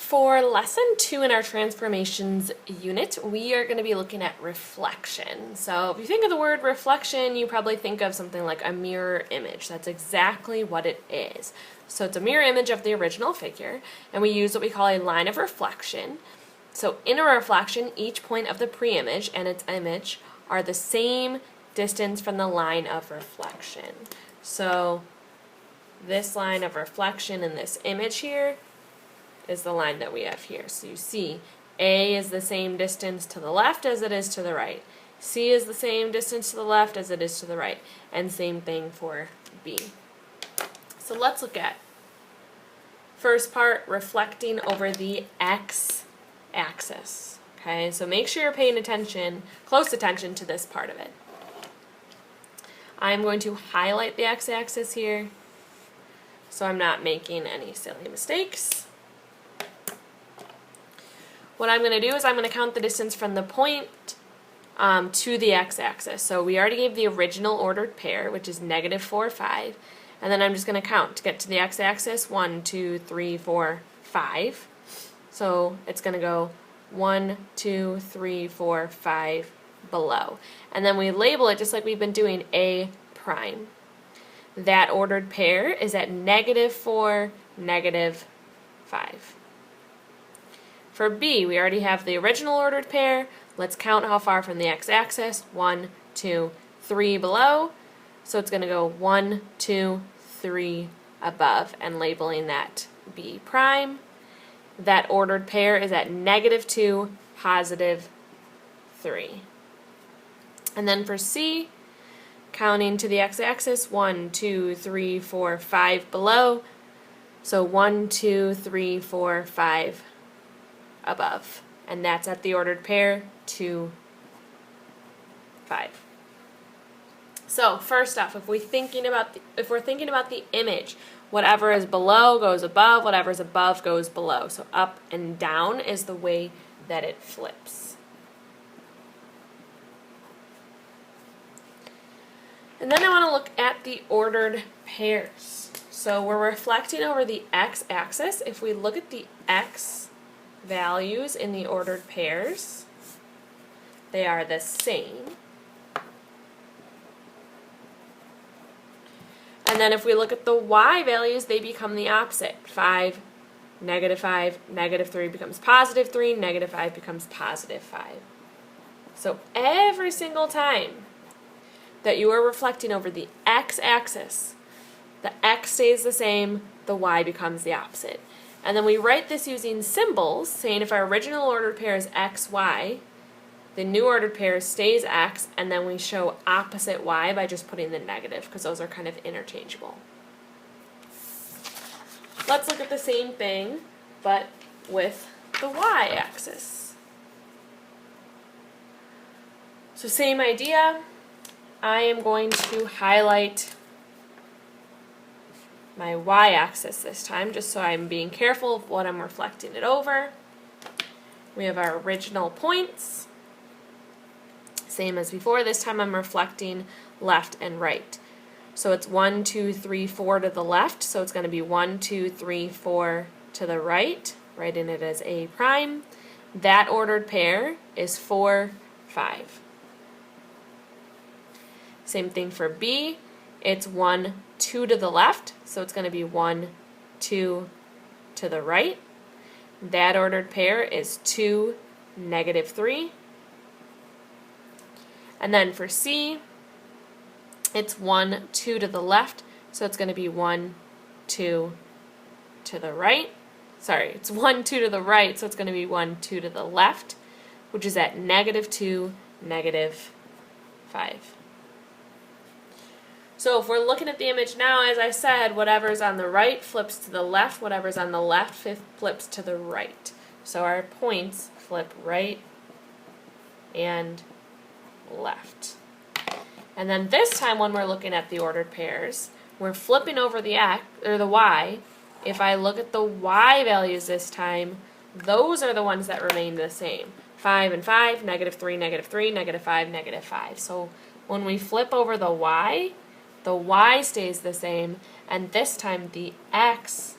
For lesson 2 in our transformations unit, we are going to be looking at reflection. So if you think of the word reflection, you probably think of something like a mirror image. That's exactly what it is. So it's a mirror image of the original figure, and we use what we call a line of reflection. So in a reflection, each point of the pre-image and its image are the same distance from the line of reflection. So this line of reflection in this image here is the line that we have here. So you see A is the same distance to the left as it is to the right. C is the same distance to the left as it is to the right. And same thing for B. So let's look at first part, reflecting over the x-axis. Okay, so make sure you're paying attention, close attention to this part of it. I'm going to highlight the x-axis here so I'm not making any silly mistakes. What I'm going to do is I'm going to count the distance from the point to the x-axis. So we already gave the original ordered pair, which is -4, 5. And then I'm just going to count to get to the x-axis. 1, 2, 3, 4, 5. So it's going to go 1, 2, 3, 4, 5 below. And then we label it just like we've been doing A prime. That ordered pair is at -4, -5. For B, we already have the original ordered pair. Let's count how far from the x-axis. 1, 2, 3 below. So it's going to go 1, 2, 3 above, and labeling that B prime. That ordered pair is at -2, +3. And then for C, counting to the x-axis, 1, 2, 3, 4, 5 below. So 1, 2, 3, 4, 5 above, and that's at the ordered pair 2, 5. So first off, if we're thinking about the image, whatever is below goes above, whatever is above goes below. So up and down is the way that it flips. And then I want to look at the ordered pairs. So we're reflecting over the x-axis. If we look at the x values in the ordered pairs, they are the same. And then if we look at the y values, they become the opposite. 5, -5, -3 becomes +3, -5 becomes +5. So every single time that you are reflecting over the x-axis, the x stays the same, the y becomes the opposite. And then we write this using symbols, saying if our original ordered pair is x, y, the new ordered pair stays x, and then we show opposite y by just putting the negative, because those are kind of interchangeable. Let's look at the same thing, but with the y-axis. So same idea. I am going to highlight my y-axis this time, just so I'm being careful of what I'm reflecting it over. We have our original points. Same as before, this time I'm reflecting left and right. So it's 1, 2, 3, 4 to the left, so it's going to be 1, 2, 3, 4 to the right, writing it as A prime. That ordered pair is 4, 5. Same thing for B. It's 1, 2 to the left, so it's going to be 1, 2 to the right. That ordered pair is 2, -3. And then for C, it's 1, 2 to the left, so it's going to be 1, 2 to the right. Sorry, it's 1, 2 to the right, so it's going to be 1, 2 to the left, which is at -2, -5. So if we're looking at the image now, as I said, whatever's on the right flips to the left, whatever's on the left flips to the right. So our points flip right and left. And then this time when we're looking at the ordered pairs, we're flipping over the x or the y. If I look at the y values this time, those are the ones that remain the same. 5 and 5, -3, -3, -5, -5. So when we flip over the y stays the same, and this time the x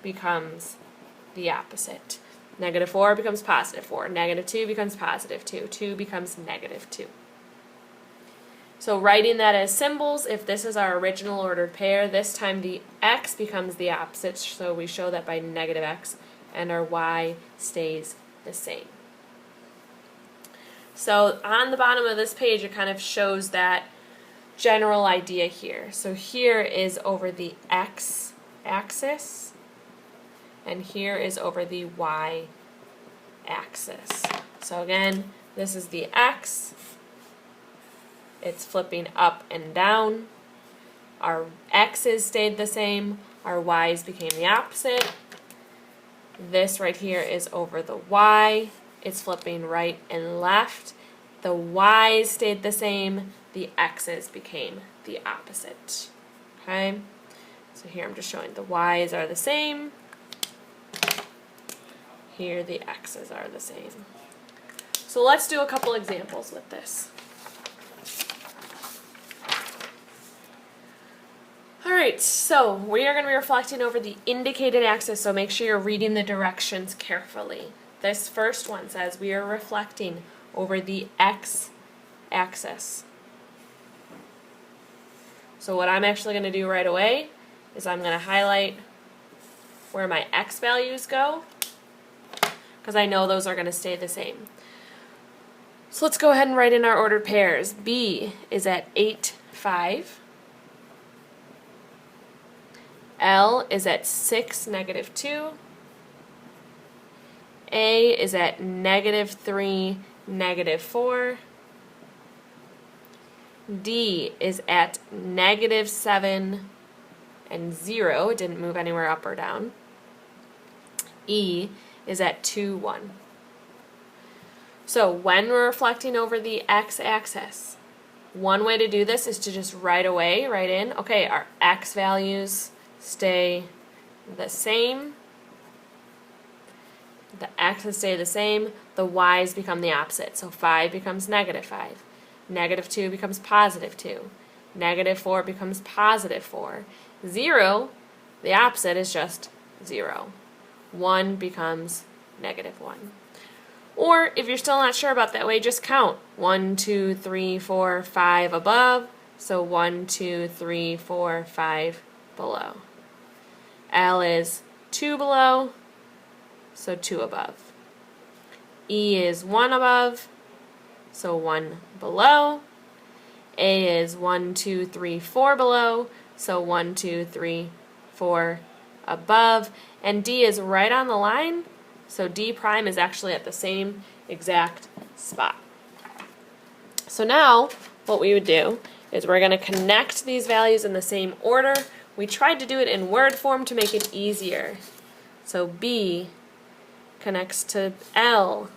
becomes the opposite. Negative 4 becomes positive 4. Negative 2 becomes positive 2. 2 becomes negative 2. So writing that as symbols, if this is our original ordered pair, this time the x becomes the opposite, so we show that by negative x, and our y stays the same. So on the bottom of this page, it kind of shows that general idea here. So here is over the x-axis, and here is over the y-axis. So again, this is the x. It's flipping up and down. Our x's stayed the same. Our y's became the opposite. This right here is over the y. It's flipping right and left. The y's stayed the same. The x's became the opposite. Okay? So here I'm just showing the y's are the same. Here the x's are the same. So let's do a couple examples with this. Alright, so we are going to be reflecting over the indicated axis, so make sure you're reading the directions carefully. This first one says we are reflecting over the x-axis. So what I'm actually going to do right away is I'm going to highlight where my x values go, because I know those are going to stay the same. So let's go ahead and write in our ordered pairs. B is at 8, 5. L is at 6, negative 2. A is at negative 3, negative 4. D is at negative 7 and 0. It didn't move anywhere up or down. E is at 2, 1. So when we're reflecting over the x-axis, one way to do this is to just right away write in, okay, our x values stay the same. The x's stay the same. The y's become the opposite. So 5 becomes negative 5. Negative 2 becomes positive 2. Negative 4 becomes positive 4. 0, the opposite, is just 0. 1 becomes negative 1. Or if you're still not sure about that way, just count. 1, 2, 3, 4, 5 above. So 1, 2, 3, 4, 5 below. L is 2 below, so 2 above. E is 1 above, so 1 below. A is 1, 2, 3, 4 below, so 1, 2, 3, 4 above. And D is right on the line, so D prime is actually at the same exact spot. So now what we would do is we're going to connect these values in the same order. We tried to do it in word form to make it easier. So B connects to L,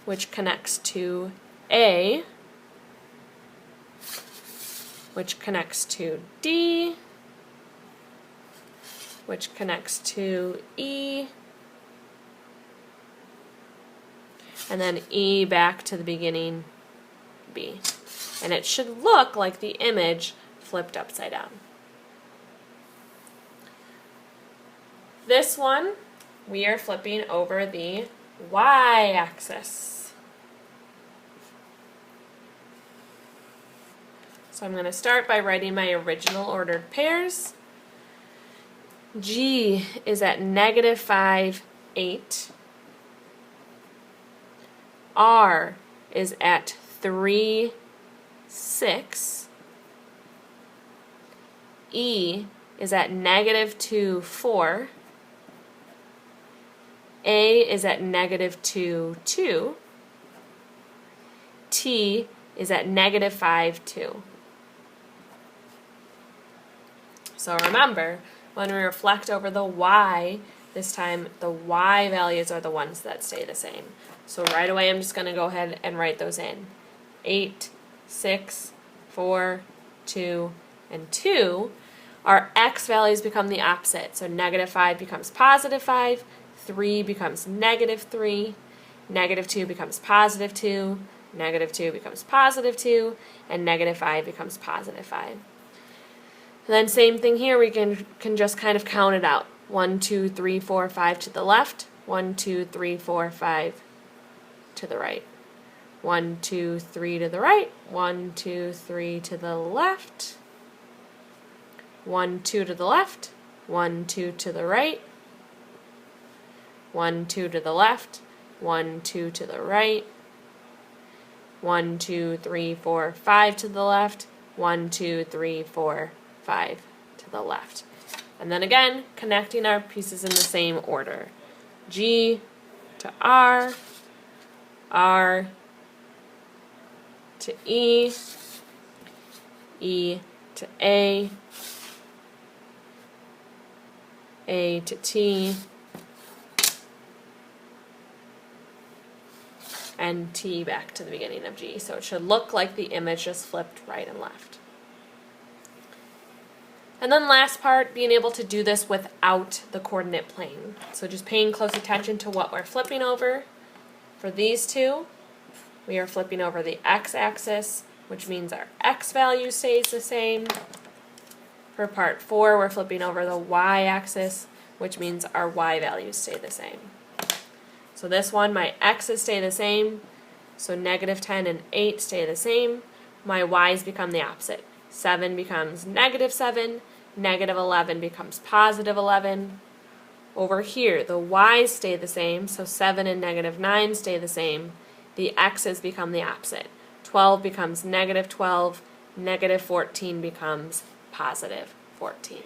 which connects to A, which connects to D, which connects to E, and then E back to the beginning B. And it should look like the image flipped upside down. This one, we are flipping over the y-axis. So I'm going to start by writing my original ordered pairs. G is at negative 5, 8. R is at 3, 6. E is at negative 2, 4. A is at negative 2, 2. T is at negative 5, 2. So remember, when we reflect over the y, this time the y values are the ones that stay the same. So right away I'm just going to go ahead and write those in. 8, 6, 4, 2, and 2. Our x values become the opposite. So negative 5 becomes positive 5. 3 becomes negative 3, negative 2 becomes positive 2, negative 2 becomes positive 2, and negative 5 becomes positive 5. And then same thing here, we can just kind of count it out. 1, 2, 3, 4, 5 to the left, 1, 2, 3, 4, 5 to the right. 1, 2, 3 to the right, 1, 2, 3 to the left, 1, 2 to the left, 1, 2 to the right, 1, 2 to the left, 1, 2 to the right, 1, 2, 3, 4, 5 to the left, 1, 2, 3, 4, 5 to the left. And then again, connecting our pieces in the same order. G to R, R to E, E to A to T, and T back to the beginning of G. So it should look like the image just flipped right and left. And then last part, being able to do this without the coordinate plane. So just paying close attention to what we're flipping over. For these two, we are flipping over the x-axis, which means our x value stays the same. For part 4, we're flipping over the y-axis, which means our y values stay the same. So this one, my x's stay the same, so -10 and 8 stay the same. My y's become the opposite. 7 becomes -7, -11 becomes +11. Over here, the y's stay the same, so 7 and -9 stay the same. The x's become the opposite. 12 becomes -12, -14 becomes +14.